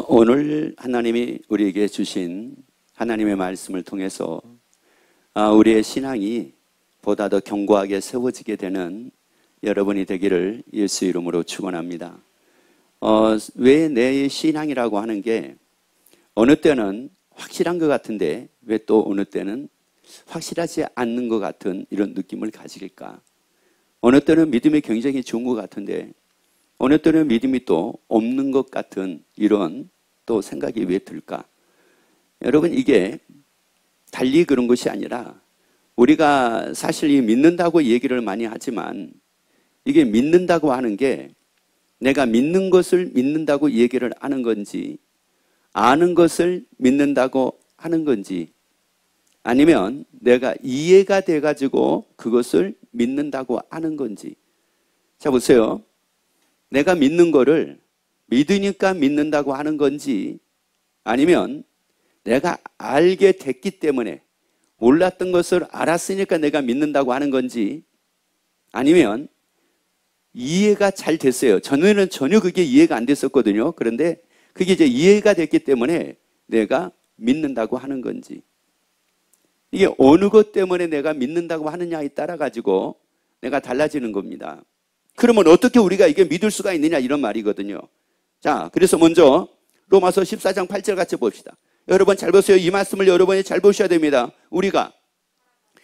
오늘 하나님이 우리에게 주신 하나님의 말씀을 통해서 우리의 신앙이 보다 더 견고하게 세워지게 되는 여러분이 되기를 예수 이름으로 축원합니다. 왜 내 신앙이라고 하는 게 어느 때는 확실한 것 같은데 왜 또 어느 때는 확실하지 않는 것 같은 이런 느낌을 가질까? 어느 때는 믿음이 굉장히 좋은 것 같은데 어느 때는 믿음이 또 없는 것 같은 이런 또 생각이 왜 들까? 여러분, 이게 달리 그런 것이 아니라 우리가 사실 이 믿는다고 얘기를 많이 하지만 이게 믿는다고 하는 게 내가 믿는 것을 믿는다고 얘기를 하는 건지 아는 것을 믿는다고 하는 건지 아니면 내가 이해가 돼가지고 그것을 믿는다고 하는 건지. 자, 보세요. 내가 믿는 거를 믿으니까 믿는다고 하는 건지 아니면 내가 알게 됐기 때문에 몰랐던 것을 알았으니까 내가 믿는다고 하는 건지 아니면 이해가 잘 됐어요. 전에는 전혀 그게 이해가 안 됐었거든요. 그런데 그게 이제 이해가 됐기 때문에 내가 믿는다고 하는 건지. 이게 어느 것 때문에 내가 믿는다고 하느냐에 따라 가지고 내가 달라지는 겁니다. 그러면 어떻게 우리가 이게 믿을 수가 있느냐 이런 말이거든요. 자, 그래서 먼저 로마서 14장 8절 같이 봅시다. 여러분 잘 보세요. 이 말씀을 여러분이 잘 보셔야 됩니다. 우리가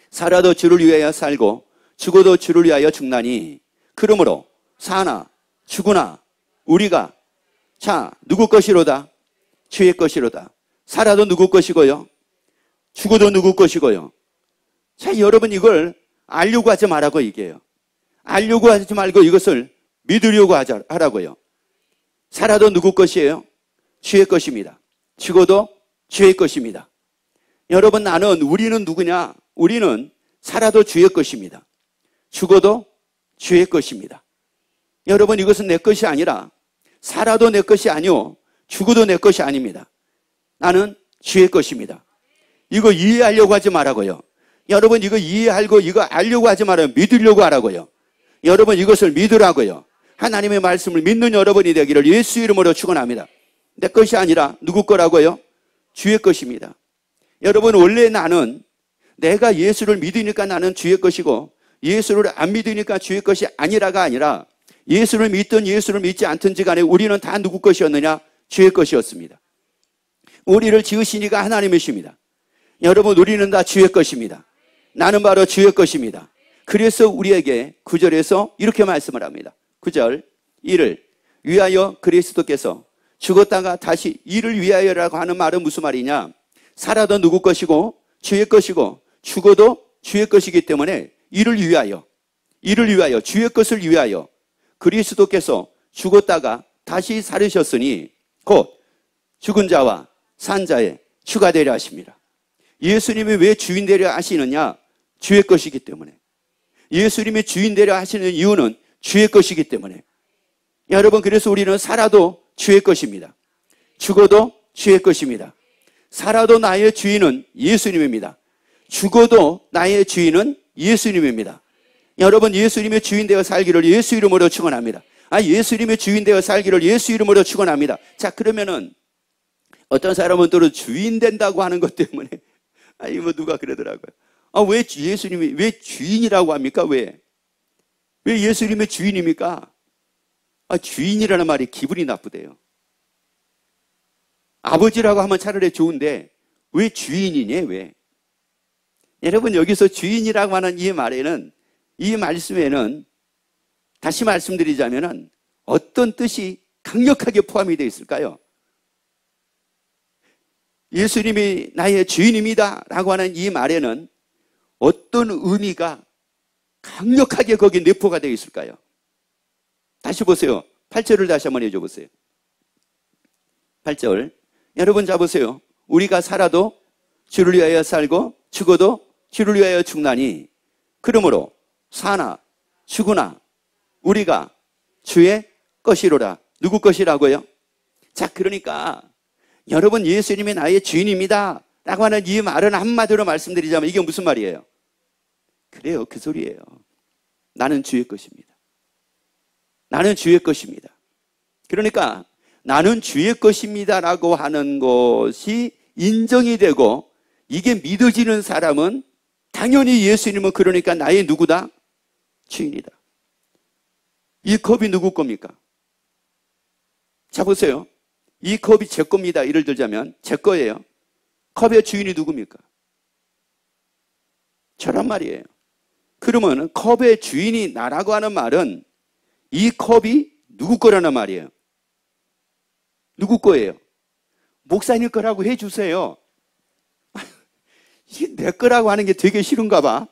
살아도 주를 위하여 살고 죽어도 주를 위하여 죽나니 그러므로 사나 죽으나 우리가 자 누구 것이로다? 주의 것이로다. 살아도 누구 것이고요? 죽어도 누구 것이고요? 자, 여러분 이걸 알려고 하지 말라고 얘기해요. 알려고 하지 말고 이것을 믿으려고 하라고요. 살아도 누구 것이에요? 주의 것입니다. 죽어도 주의 것입니다. 여러분 우리는 누구냐? 우리는 살아도 주의 것입니다. 죽어도 주의 것입니다. 여러분 이것은 내 것이 아니라 살아도 내 것이 아니오 죽어도 내 것이 아닙니다. 나는 주의 것입니다. 이거 이해하려고 하지 말라고요. 여러분 이거 이해하고 이거 알려고 하지 말아요. 믿으려고 하라고요. 여러분 이것을 믿으라고요. 하나님의 말씀을 믿는 여러분이 되기를 예수 이름으로 축원합니다. 내 것이 아니라 누구 거라고요? 주의 것입니다. 여러분 원래 나는 내가 예수를 믿으니까 나는 주의 것이고 예수를 안 믿으니까 주의 것이 아니라가 아니라 예수를 믿든 예수를 믿지 않든지 간에 우리는 다 누구 것이었느냐? 주의 것이었습니다. 우리를 지으시니까 하나님이십니다. 여러분 우리는 다 주의 것입니다. 나는 바로 주의 것입니다. 그래서 우리에게 9절에서 이렇게 말씀을 합니다. 9절 이를 위하여 그리스도께서 죽었다가 다시 이를 위하여라고 하는 말은 무슨 말이냐? 살아도 누구 것이고 주의 것이고 죽어도 주의 것이기 때문에 이를 위하여 주의 것을 위하여 그리스도께서 죽었다가 다시 살으셨으니 곧 죽은 자와 산 자의 주가 되려 하십니다. 예수님이 왜 주인 되려 하시느냐? 주의 것이기 때문에. 예수님이 주인 되려 하시는 이유는 주의 것이기 때문에. 여러분 그래서 우리는 살아도 주의 것입니다. 죽어도 주의 것입니다. 살아도 나의 주인은 예수님입니다. 죽어도 나의 주인은 예수님입니다. 여러분 예수님의 주인 되어 살기를 예수 이름으로 축원합니다. 예수님의 주인 되어 살기를 예수 이름으로 축원합니다. 자, 그러면은 어떤 사람은 또 주인 된다고 하는 것 때문에 뭐 누가 그러더라고요. 왜 예수님이 왜 주인이라고 합니까? 왜 예수님의 주인입니까? 주인이라는 말이 기분이 나쁘대요. 아버지라고 하면 차라리 좋은데 왜 주인이니? 왜? 여러분 여기서 주인이라고 하는 이 말에는 이 말씀에는 다시 말씀드리자면은 어떤 뜻이 강력하게 포함이 되어 있을까요? 예수님이 나의 주인입니다 라고 하는 이 말에는 어떤 의미가 강력하게 거기 내포가 되어 있을까요? 다시 보세요. 8절을 다시 한번 해줘 보세요. 8절 여러분 자 보세요. 우리가 살아도 주를 위하여 살고 죽어도 주를 위하여 죽나니 그러므로 사나 죽으나 우리가 주의 것이로라. 누구 것이라고요? 자, 그러니까 여러분 예수님이 나의 주인입니다 라고 하는 이 말은 한마디로 말씀드리자면 이게 무슨 말이에요? 그래요, 그 소리예요. 나는 주의 것입니다. 나는 주의 것입니다. 그러니까 나는 주의 것입니다라고 하는 것이 인정이 되고 이게 믿어지는 사람은 당연히 예수님은 그러니까 나의 누구다? 주인이다. 이 컵이 누구 겁니까? 자, 보세요. 이 컵이 제 겁니다. 예를 들자면 제 거예요. 컵의 주인이 누굽니까? 저란 말이에요. 그러면 컵의 주인이 나라고 하는 말은 이 컵이 누구 거라는 말이에요. 누구 거예요? 목사님 거라고 해주세요. 이게 내 거라고 하는 게 되게 싫은가 봐.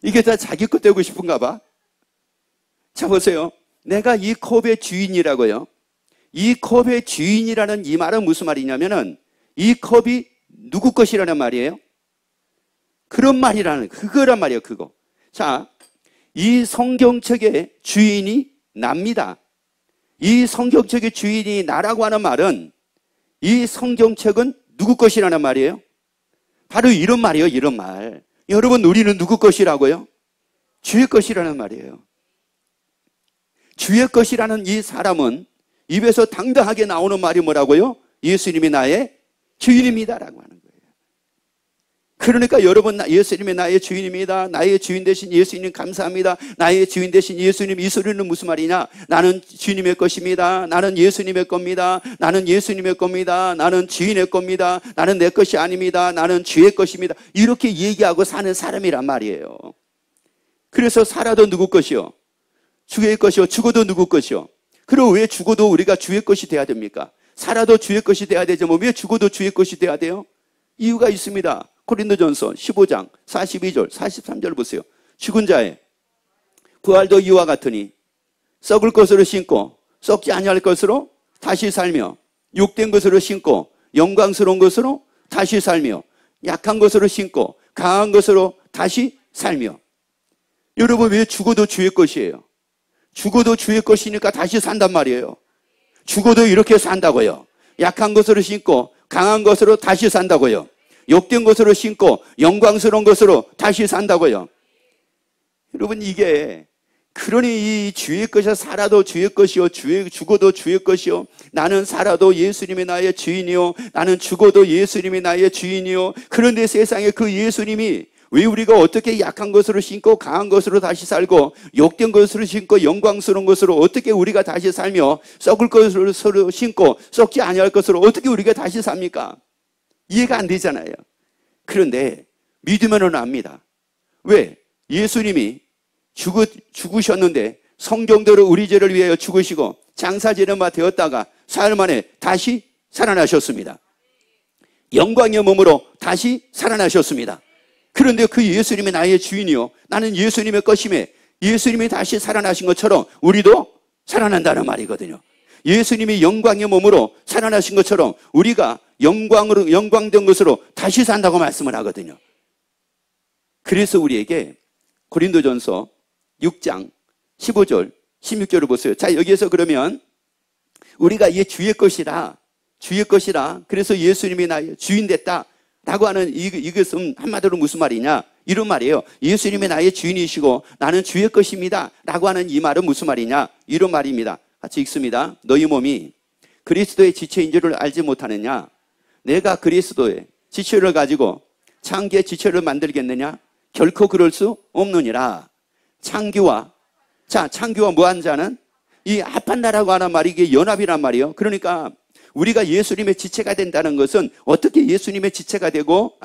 이게 다 자기 거 되고 싶은가 봐. 자, 보세요. 내가 이 컵의 주인이라고요. 이 컵의 주인이라는 이 말은 무슨 말이냐면은 이 컵이 누구 것이라는 말이에요? 그런 말이라는, 그거란 말이에요, 그거. 자, 이 성경책의 주인이 납니다. 이 성경책의 주인이 나라고 하는 말은 이 성경책은 누구 것이라는 말이에요? 바로 이런 말이에요, 이런 말. 여러분, 우리는 누구 것이라고요? 주의 것이라는 말이에요. 주의 것이라는 이 사람은 입에서 당당하게 나오는 말이 뭐라고요? 예수님이 나의 주인입니다라고 하는 거예요. 그러니까 여러분, 예수님이 나의 주인입니다. 나의 주인 되신 예수님 감사합니다. 나의 주인 되신 예수님, 이 소리는 무슨 말이냐? 나는 주님의 것입니다. 나는 예수님의 겁니다. 나는 예수님의 겁니다. 나는 주인의 겁니다. 나는 내 것이 아닙니다. 나는 주의 것입니다. 이렇게 얘기하고 사는 사람이란 말이에요. 그래서 살아도 누구 것이요? 주의 것이요. 죽어도 누구 것이요? 그럼 왜 죽어도 우리가 주의 것이 돼야 됩니까? 살아도 주의 것이 돼야 되지만 왜 죽어도 주의 것이 돼야 돼요? 이유가 있습니다. 고린도전서 15장 42절 43절 보세요. 죽은 자의 부활도 이와 같으니 썩을 것으로 신고 썩지 아니할 것으로 다시 살며 욕된 것으로 신고 영광스러운 것으로 다시 살며 약한 것으로 신고 강한 것으로 다시 살며. 여러분, 왜 죽어도 주의 것이에요? 죽어도 주의 것이니까 다시 산단 말이에요. 죽어도 이렇게 산다고요. 약한 것으로 신고 강한 것으로 다시 산다고요. 욕된 것으로 신고 영광스러운 것으로 다시 산다고요. 여러분, 이게 그러니 이 주의 것이 살아도 주의 것이요, 죽어도 주의 것이요, 나는 살아도 예수님이 나의 주인이요, 나는 죽어도 예수님이 나의 주인이요. 그런데 세상에 그 예수님이 왜 우리가 어떻게 약한 것으로 신고 강한 것으로 다시 살고 욕된 것으로 신고 영광스러운 것으로 어떻게 우리가 다시 살며 썩을 것으로 신고 썩지 아니할 것으로 어떻게 우리가 다시 삽니까? 이해가 안 되잖아요. 그런데 믿으면은 압니다. 왜? 예수님이 죽으셨는데 성경대로 우리 죄를 위하여 죽으시고 장사제물마 되었다가 사흘 만에 다시 살아나셨습니다. 영광의 몸으로 다시 살아나셨습니다. 그런데 그 예수님이 나의 주인이요, 나는 예수님의 것임에 예수님이 다시 살아나신 것처럼 우리도 살아난다는 말이거든요. 예수님이 영광의 몸으로 살아나신 것처럼 우리가 영광된 것으로 다시 산다고 말씀을 하거든요. 그래서 우리에게 고린도전서 6장 15절 16절을 보세요. 자, 여기에서 그러면 우리가 이 주의 것이라 그래서 예수님이 나의 주인 됐다 라고 하는 이것은 한마디로 무슨 말이냐? 이런 말이에요. 예수님이 나의 주인이시고 나는 주의 것입니다 라고 하는 이 말은 무슨 말이냐? 이런 말입니다. 같이 읽습니다. 너희 몸이 그리스도의 지체인 줄을 알지 못하느냐? 내가 그리스도의 지체를 가지고 창기의 지체를 만들겠느냐? 결코 그럴 수 없느니라. 창기와 무한 자는 이 합한다라고 하는 말이 이게 연합이란 말이에요. 그러니까 우리가 예수님의 지체가 된다는 것은 어떻게 예수님의 지체가 되고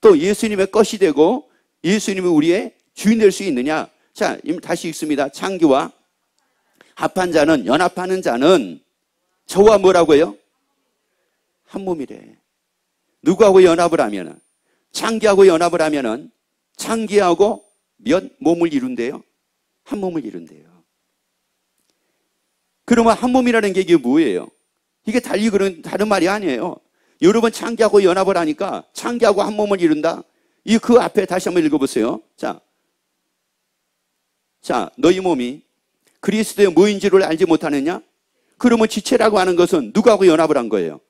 또 예수님의 것이 되고 예수님이 우리의 주인 될 수 있느냐? 자, 다시 읽습니다. 창기와 합한 자는, 연합하는 자는 저와 뭐라고요? 한 몸이래. 누구하고 연합을 하면은? 창기하고 연합을 하면은 창기하고 몇 몸을 이룬대요? 한 몸을 이룬대요. 그러면 한 몸이라는 게 이게 뭐예요? 이게 다른 말이 아니에요. 여러분, 창기하고 연합을 하니까 창기하고 한 몸을 이룬다. 그 앞에 다시 한번 읽어보세요. 자, 너희 몸이 그리스도의 뭐인지를 알지 못하느냐? 그러면 지체라고 하는 것은 누구하고 연합을 한 거예요?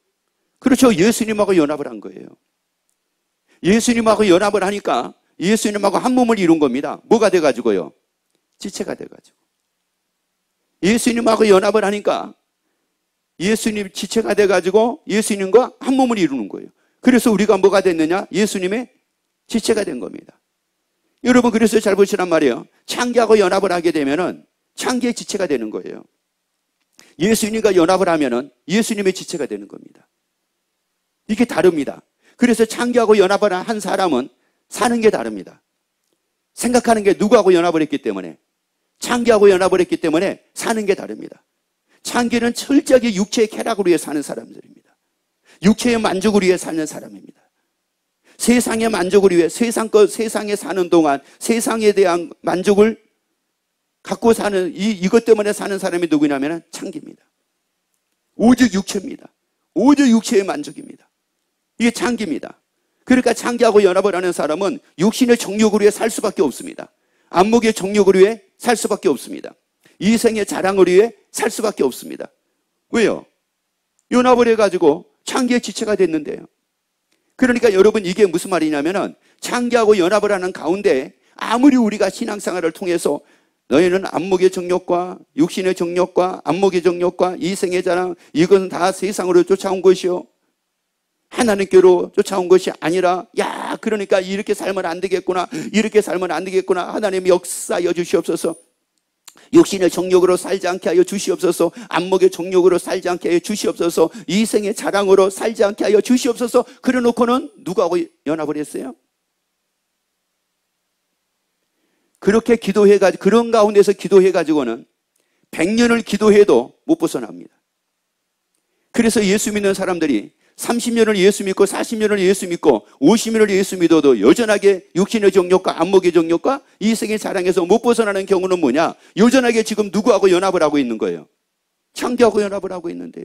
그렇죠. 예수님하고 연합을 한 거예요. 예수님하고 연합을 하니까 예수님하고 한 몸을 이룬 겁니다. 뭐가 지체가 돼가지고. 예수님하고 연합을 하니까 예수님 지체가 돼가지고 예수님과 한 몸을 이루는 거예요. 그래서 우리가 뭐가 됐느냐? 예수님의 지체가 된 겁니다. 여러분, 그래서 잘 보시란 말이에요. 창기하고 연합을 하게 되면은 창기의 지체가 되는 거예요. 예수님과 연합을 하면은 예수님의 지체가 되는 겁니다. 이게 다릅니다. 그래서 창기하고 연합을 한 사람은 사는 게 다릅니다. 생각하는 게 누구하고 연합을 했기 때문에, 창기하고 연합을 했기 때문에 사는 게 다릅니다. 창기는 철저하게 육체의 쾌락을 위해 사는 사람들입니다. 육체의 만족을 위해 사는 사람입니다. 세상의 만족을 위해 세상에 사는 동안 세상에 대한 만족을 갖고 사는 이것 때문에 사는 사람이 누구냐면 창기입니다. 오직 육체입니다. 오직 육체의 만족입니다. 이게 창기입니다. 그러니까 창기하고 연합을 하는 사람은 육신의 정욕을 위해 살 수밖에 없습니다. 안목의 정욕을 위해 살 수밖에 없습니다. 이생의 자랑을 위해 살 수밖에 없습니다. 왜요? 연합을 해가지고 창기의 지체가 됐는데요. 그러니까 여러분, 이게 무슨 말이냐면은 창기하고 연합을 하는 가운데 아무리 우리가 신앙생활을 통해서 너희는 안목의 정욕과 육신의 정욕과 안목의 정욕과 이생의 자랑, 이것은 다 세상으로 쫓아온 것이요 하나님께로 쫓아온 것이 아니라, 야, 그러니까 이렇게 살면 안 되겠구나, 이렇게 살면 안 되겠구나, 하나님 역사여 주시옵소서. 육신의 정욕으로 살지 않게 하여 주시옵소서. 안목의 정욕으로 살지 않게 하여 주시옵소서. 이생의 자랑으로 살지 않게 하여 주시옵소서. 그래 놓고는 누구하고 연합을 했어요? 그렇게 기도해가지고, 그런 가운데서 기도해가지고는 100년을 기도해도 못 벗어납니다. 그래서 예수 믿는 사람들이 30년을 예수 믿고 40년을 예수 믿고 50년을 예수 믿어도 여전하게 육신의 정욕과 안목의 정욕과 이생의 자랑에서 못 벗어나는 경우는 뭐냐? 여전하게 지금 누구하고 연합을 하고 있는 거예요? 창기하고 연합을 하고 있는데요.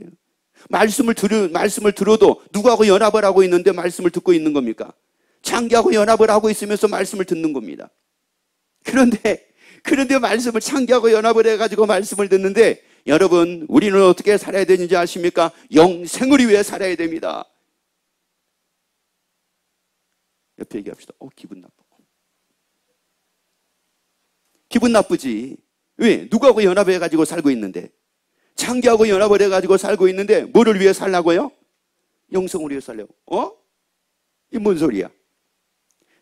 말씀을 들어도 누구하고 연합을 하고 있는데 말씀을 듣고 있는 겁니까? 창기하고 연합을 하고 있으면서 말씀을 듣는 겁니다. 그런데 말씀을 창기하고 연합을 해가지고 말씀을 듣는데, 여러분, 우리는 어떻게 살아야 되는지 아십니까? 영생을 위해 살아야 됩니다. 옆에 얘기합시다. 기분 나빠. 기분 나쁘지. 왜? 누구하고 연합해가지고 살고 있는데, 창기하고 연합을 해가지고 살고 있는데 뭐를 위해 살라고요? 영생을 위해 살려고. 이게 뭔 소리야?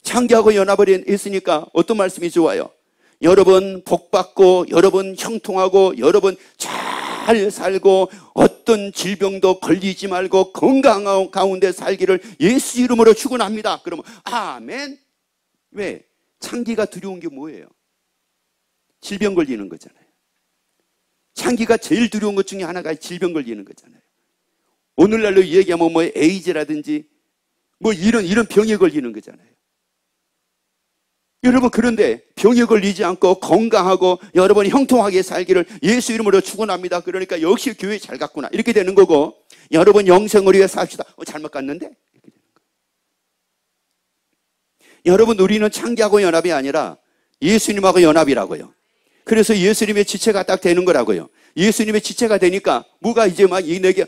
창기하고 연합을 했으니까 어떤 말씀이 좋아요? 여러분 복받고, 여러분 형통하고, 여러분 잘 살고, 어떤 질병도 걸리지 말고 건강한 가운데 살기를 예수 이름으로 축원합니다. 그러면 아멘. 왜? 창기가 두려운 게 뭐예요? 질병 걸리는 거잖아요. 창기가 제일 두려운 것 중에 하나가 질병 걸리는 거잖아요. 오늘날로 얘기하면 뭐 에이즈라든지 뭐 이런 병에 걸리는 거잖아요. 여러분, 그런데 병에 걸리지 않고 건강하고 여러분 형통하게 살기를 예수 이름으로 축원합니다. 그러니까 역시 교회 잘 갔구나, 이렇게 되는 거고, 여러분 영생을 위해 삽시다. 잘못 갔는데? 이렇게 되는 거예요. 여러분, 우리는 창기하고 연합이 아니라 예수님하고 연합이라고요. 그래서 예수님의 지체가 딱 되는 거라고요. 예수님의 지체가 되니까 뭐가 이제 막 내게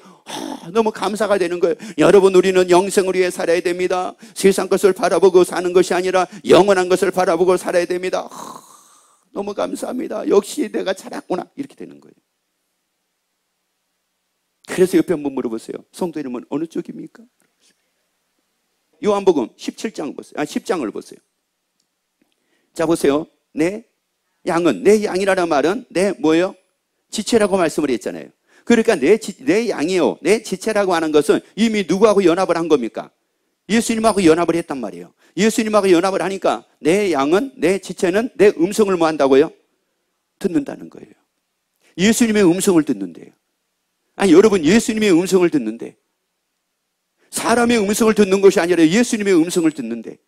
너무 감사가 되는 거예요. 여러분, 우리는 영생을 위해 살아야 됩니다. 세상 것을 바라보고 사는 것이 아니라 영원한 것을 바라보고 살아야 됩니다. 너무 감사합니다. 역시 내가 잘했구나, 이렇게 되는 거예요. 그래서 옆에 한번 물어보세요. 성도 이름은 어느 쪽입니까? 요한복음 17장 보세요. 10장을 보세요. 자, 보세요. 내 양은, 내 양이라는 말은 내 뭐예요? 지체라고 말씀을 했잖아요. 그러니까 내 양이요, 내 지체라고 하는 것은 이미 누구하고 연합을 한 겁니까? 예수님하고 연합을 했단 말이에요. 예수님하고 연합을 하니까 내 양은, 내 지체는 내 음성을 뭐 한다고요? 듣는다는 거예요. 예수님의 음성을 듣는데요. 아니, 여러분, 예수님의 음성을 듣는데, 사람의 음성을 듣는 것이 아니라 예수님의 음성을 듣는데,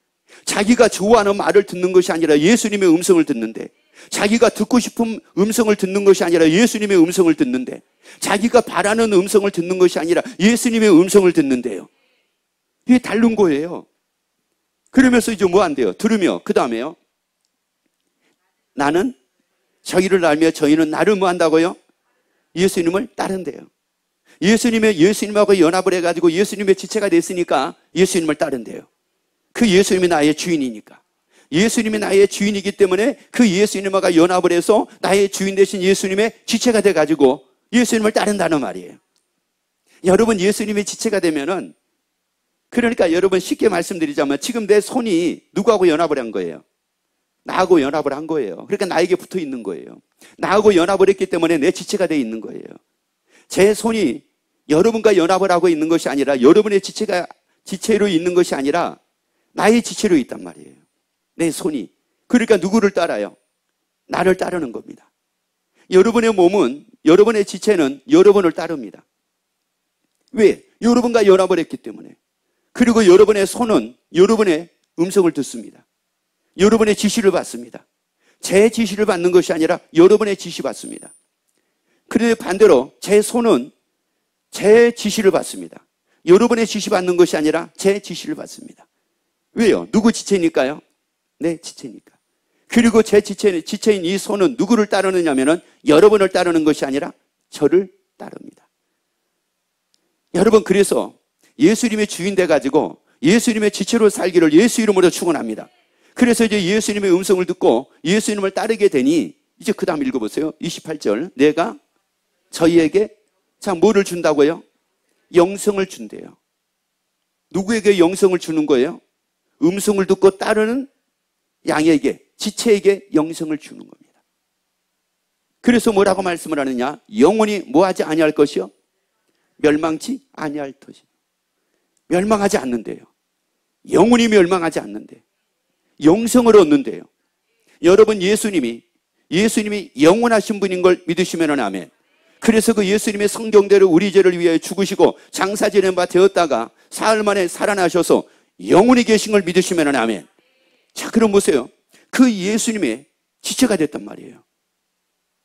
자기가 좋아하는 말을 듣는 것이 아니라 예수님의 음성을 듣는데, 자기가 듣고 싶은 음성을 듣는 것이 아니라 예수님의 음성을 듣는데, 자기가 바라는 음성을 듣는 것이 아니라 예수님의 음성을 듣는데요. 이게 다른 거예요. 그러면서 이제 뭐 한대요? 들으며, 그 다음에요, 나는 저희를 알며 저희는 나를 뭐 한다고요? 예수님을 따른대요. 예수님하고 연합을 해가지고 예수님의 지체가 됐으니까 예수님을 따른대요. 그 예수님이 나의 주인이니까. 예수님이 나의 주인이기 때문에 그 예수님과 연합을 해서 나의 주인 되신 예수님의 지체가 돼가지고 예수님을 따른다는 말이에요. 여러분 예수님의 지체가 되면은, 그러니까 여러분 쉽게 말씀드리자면 지금 내 손이 누구하고 연합을 한 거예요? 나하고 연합을 한 거예요. 그러니까 나에게 붙어 있는 거예요. 나하고 연합을 했기 때문에 내 지체가 되어 있는 거예요. 제 손이 여러분과 연합을 하고 있는 것이 아니라, 여러분의 지체로 있는 것이 아니라 나의 지체로 있단 말이에요. 내 손이. 그러니까 누구를 따라요? 나를 따르는 겁니다. 여러분의 몸은, 여러분의 지체는 여러분을 따릅니다. 왜? 여러분과 연합을 했기 때문에. 그리고 여러분의 손은 여러분의 음성을 듣습니다. 여러분의 지시를 받습니다. 제 지시를 받는 것이 아니라 여러분의 지시 받습니다. 그런데 반대로 제 손은 제 지시를 받습니다. 여러분의 지시 받는 것이 아니라 제 지시를 받습니다. 왜요? 누구 지체니까요? 내 지체니까. 그리고 제 지체인 이 손은 누구를 따르느냐면은 여러분을 따르는 것이 아니라 저를 따릅니다. 여러분, 그래서 예수님의 주인 돼가지고 예수님의 지체로 살기를 예수 이름으로 축원합니다. 그래서 이제 예수님의 음성을 듣고 예수님을 따르게 되니, 이제 그 다음 읽어보세요. 28절. 내가 저희에게, 자, 뭐를 준다고요? 영성을 준대요. 누구에게 영성을 주는 거예요? 음성을 듣고 따르는 양에게, 지체에게 영성을 주는 겁니다. 그래서 뭐라고 말씀을 하느냐? 영원히 뭐하지 아니할 것이요? 멸망치 아니할 것이요. 멸망하지 않는데요. 영원히 멸망하지 않는데 영성을 얻는데요. 여러분, 예수님이 영원하신 분인 걸 믿으시면 아멘. 그래서 그 예수님의 성경대로 우리 죄를 위하여 죽으시고 장사 지낸 바 되었다가 사흘 만에 살아나셔서 영원히 계신 걸 믿으시면 아멘. 자, 그럼 보세요. 그 예수님의 지체가 됐단 말이에요.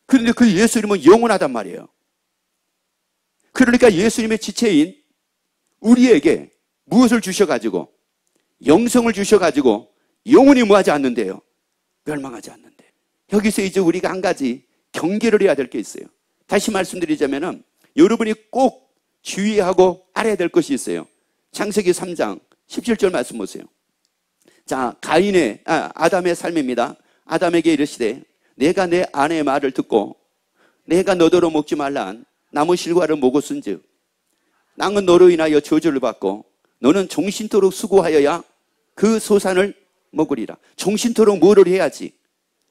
그런데 그 예수님은 영원하단 말이에요. 그러니까 예수님의 지체인 우리에게 무엇을 주셔가지고, 영성을 주셔가지고 영원히 뭐하지 않는데요? 멸망하지 않는데. 여기서 이제 우리가 한 가지 경계를 해야 될 게 있어요. 다시 말씀드리자면은 여러분이 꼭 주의하고 알아야 될 것이 있어요. 창세기 3장 17절 말씀 보세요. 자, 아담의 삶입니다. 아담에게 이르시되 내가 내 아내의 말을 듣고 내가 너더러 먹지 말란 나무 실과를 먹었은즉 땅은 너로 인하여 저주를 받고 너는 종신토록 수고하여야 그 소산을 먹으리라. 종신토록 뭐를 해야지?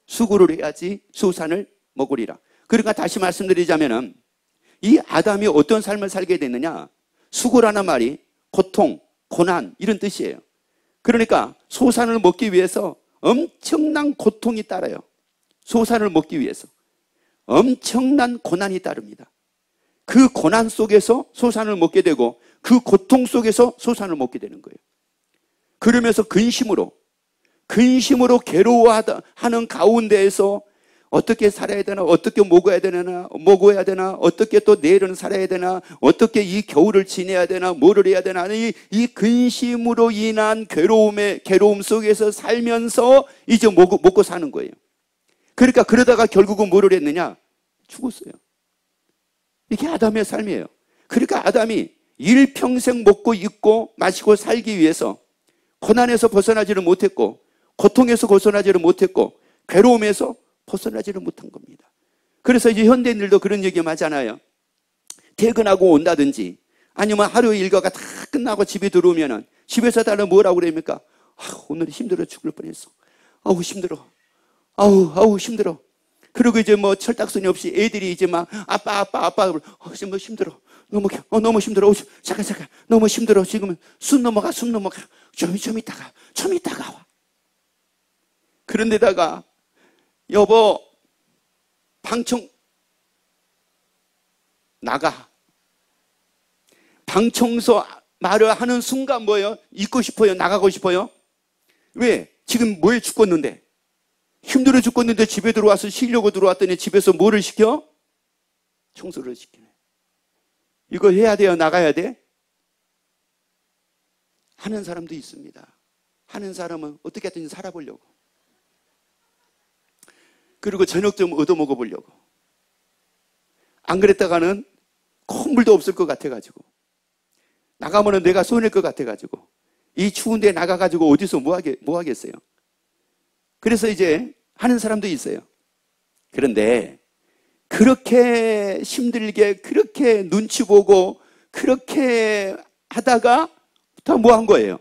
수고를 해야지 소산을 먹으리라. 그러니까 다시 말씀드리자면은 이 아담이 어떤 삶을 살게 됐느냐? 수고라는 말이 고통, 고난 이런 뜻이에요. 그러니까 소산을 먹기 위해서 엄청난 고통이 따라요. 소산을 먹기 위해서 엄청난 고난이 따릅니다. 그 고난 속에서 소산을 먹게 되고 그 고통 속에서 소산을 먹게 되는 거예요. 그러면서 근심으로 괴로워하는 가운데에서 어떻게 살아야 되나, 어떻게 먹어야 되나, 어떻게 또 내일은 살아야 되나, 어떻게 이 겨울을 지내야 되나, 뭐를 해야 되나, 이 근심으로 인한 괴로움 속에서 살면서 이제 먹고 사는 거예요. 그러니까 그러다가 결국은 뭐를 했느냐? 죽었어요. 이게 아담의 삶이에요. 그러니까 아담이 일평생 먹고 입고 마시고 살기 위해서 고난에서 벗어나지를 못했고, 고통에서 벗어나지를 못했고, 괴로움에서 벗어나지를 못한 겁니다. 그래서 이제 현대인들도 그런 얘기 하잖아요. 퇴근하고 온다든지 아니면 하루 일과가 다 끝나고 집에 들어오면은 집에서 다들 뭐라고 그럽니까? 오늘 힘들어 죽을 뻔했어. 힘들어. 힘들어. 그리고 이제 뭐 철딱서니 없이 애들이 이제 막 아빠 뭐 힘들어. 너무 힘들어. 잠깐 너무 힘들어. 지금 숨 넘어가. 좀 이따가 와. 그런데다가 여보 방청 나가. 방청소 말을 하는 순간 뭐예요? 있고 싶어요? 나가고 싶어요? 왜? 지금 뭐에 죽겠는데? 힘들어 죽겠는데 집에 들어와서 쉬려고 들어왔더니 집에서 뭐를 시켜? 청소를 시키네. 이거 해야 돼요? 나가야 돼? 하는 사람도 있습니다. 하는 사람은 어떻게 하든지 살아보려고. 그리고 저녁 좀 얻어먹어 보려고. 안 그랬다가는 콧물도 없을 것 같아가지고, 나가면은 내가 손해일 것 같아가지고, 이 추운데 나가가지고 어디서 뭐 하겠어요? 그래서 이제 하는 사람도 있어요. 그런데 그렇게 힘들게, 그렇게 눈치 보고, 그렇게 하다가 다 뭐 한 거예요?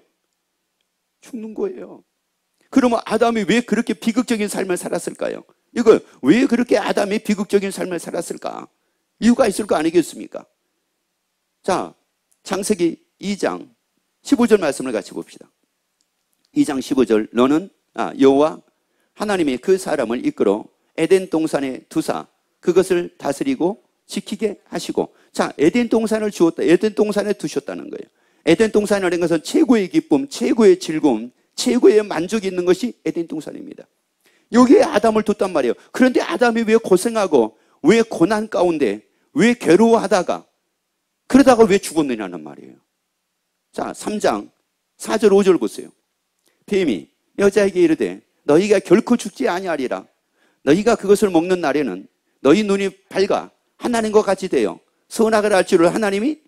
죽는 거예요. 그러면 아담이 왜 그렇게 비극적인 삶을 살았을까요? 이거 왜 그렇게 아담이 비극적인 삶을 살았을까? 이유가 있을 거 아니겠습니까? 자, 창세기 2장 15절 말씀을 같이 봅시다. 2장 15절. 너는 여호와 하나님이 그 사람을 이끌어 에덴 동산에 두사 그것을 다스리고 지키게 하시고. 자, 에덴 동산을 주었다. 에덴 동산에 두셨다는 거예요. 에덴 동산이라는 것은 최고의 기쁨, 최고의 즐거움, 최고의 만족이 있는 것이 에덴 동산입니다. 여기에 아담을 뒀단 말이에요. 그런데 아담이 왜 고생하고 왜 고난 가운데 왜 괴로워하다가 그러다가 왜 죽었느냐는 말이에요. 자, 3장 4절 5절 보세요. 뱀이 여자에게 이르되 너희가 결코 죽지 아니하리라. 너희가 그것을 먹는 날에는 너희 눈이 밝아 하나님과 같이 되어 선악을 알 줄을 하나님이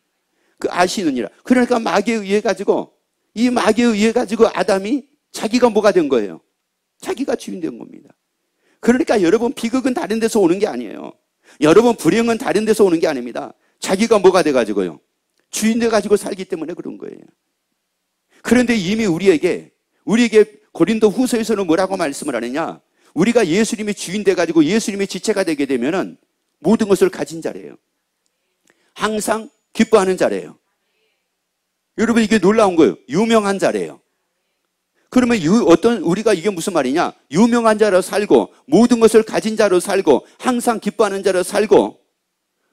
아시느니라. 그러니까 마귀에 의해 가지고 이 마귀에 의해 가지고 아담이 자기가 뭐가 된 거예요? 자기가 주인 된 겁니다. 그러니까 여러분 비극은 다른 데서 오는 게 아니에요. 여러분 불행은 다른 데서 오는 게 아닙니다. 자기가 뭐가 돼 가지고요? 주인 돼 가지고 살기 때문에 그런 거예요. 그런데 이미 우리에게 고린도 후서에서는 뭐라고 말씀을 하느냐? 우리가 예수님이 주인 돼 가지고 예수님의 지체가 되게 되면은 모든 것을 가진 자래요. 항상 기뻐하는 자래요. 여러분 이게 놀라운 거예요. 유명한 자래요. 그러면 우리가 이게 무슨 말이냐? 유명한 자로 살고 모든 것을 가진 자로 살고 항상 기뻐하는 자로 살고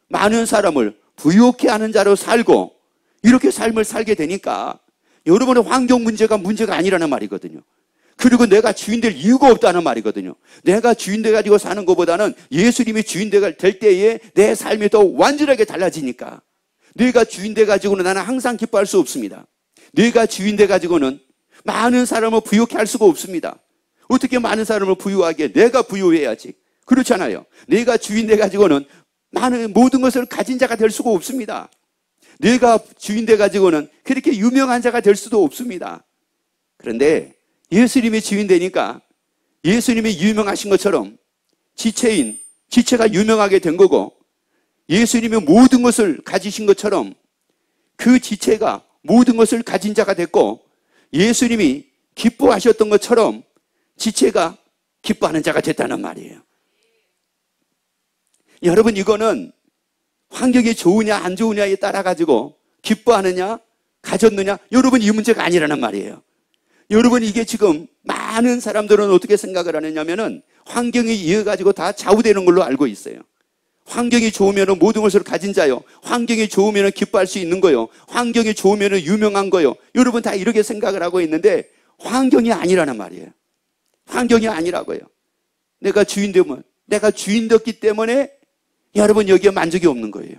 많은 사람을 부유케 하는 자로 살고 이렇게 삶을 살게 되니까 여러분의 환경 문제가 아니라는 말이거든요. 그리고 내가 주인 될 이유가 없다는 말이거든요. 내가 주인 돼가지고 사는 것보다는 예수님이 주인 될 때에 내 삶이 더 완전하게 달라지니까. 내가 주인 돼가지고는 나는 항상 기뻐할 수 없습니다. 내가 주인 돼가지고는 많은 사람을 부유케 할 수가 없습니다. 어떻게 많은 사람을 부유하게? 내가 부유해야지. 그렇잖아요. 내가 주인 돼가지고는 모든 것을 가진 자가 될 수가 없습니다. 내가 주인 돼가지고는 그렇게 유명한 자가 될 수도 없습니다. 그런데 예수님이 주인 되니까 예수님이 유명하신 것처럼 지체가 유명하게 된 거고 예수님이 모든 것을 가지신 것처럼 그 지체가 모든 것을 가진 자가 됐고 예수님이 기뻐하셨던 것처럼 지체가 기뻐하는 자가 됐다는 말이에요. 여러분 이거는 환경이 좋으냐 안 좋으냐에 따라 가지고 기뻐하느냐 가졌느냐 여러분 이 문제가 아니라는 말이에요. 여러분 이게 지금 많은 사람들은 어떻게 생각을 하느냐면은 환경에 의해 가지고 다 좌우되는 걸로 알고 있어요. 환경이 좋으면 모든 것을 가진 자요. 환경이 좋으면 기뻐할 수 있는 거요. 환경이 좋으면 유명한 거요. 여러분 다 이렇게 생각을 하고 있는데 환경이 아니라는 말이에요. 환경이 아니라고요. 내가 주인 됐기 때문에 여러분 여기에 만족이 없는 거예요.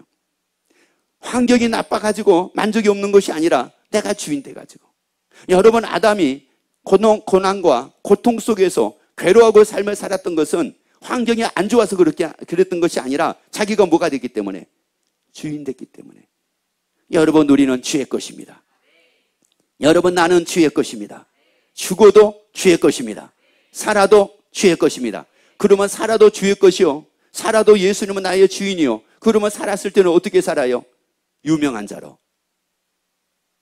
환경이 나빠가지고 만족이 없는 것이 아니라 내가 주인 돼가지고. 여러분 아담이 고난과 고통 속에서 괴로워하고 삶을 살았던 것은 환경이 안 좋아서 그랬던 것이 아니라 자기가 뭐가 됐기 때문에 주인 됐기 때문에. 여러분 우리는 주의 것입니다. 여러분 나는 주의 것입니다. 죽어도 주의 것입니다. 살아도 주의 것입니다. 그러면 살아도 주의 것이요. 살아도 예수님은 나의 주인이요. 그러면 살았을 때는 어떻게 살아요? 유명한 자로.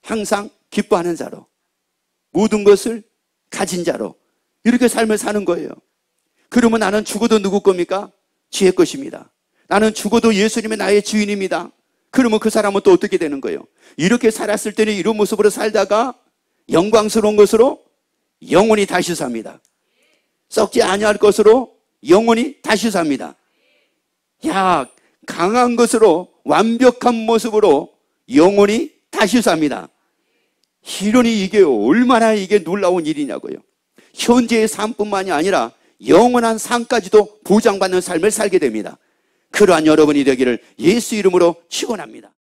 항상 기뻐하는 자로. 모든 것을 가진 자로. 이렇게 삶을 사는 거예요. 그러면 나는 죽어도 누구 겁니까? 주의 것입니다. 나는 죽어도 예수님이 나의 주인입니다. 그러면 그 사람은 또 어떻게 되는 거예요? 이렇게 살았을 때는 이런 모습으로 살다가 영광스러운 것으로 영원히 다시 삽니다. 썩지 아니할 것으로 영원히 다시 삽니다. 강한 것으로 완벽한 모습으로 영원히 다시 삽니다. 이러니 이게 얼마나 이게 놀라운 일이냐고요. 현재의 삶뿐만이 아니라 영원한 삶까지도 보장받는 삶을 살게 됩니다. 그러한 여러분이 되기를 예수 이름으로 축원합니다.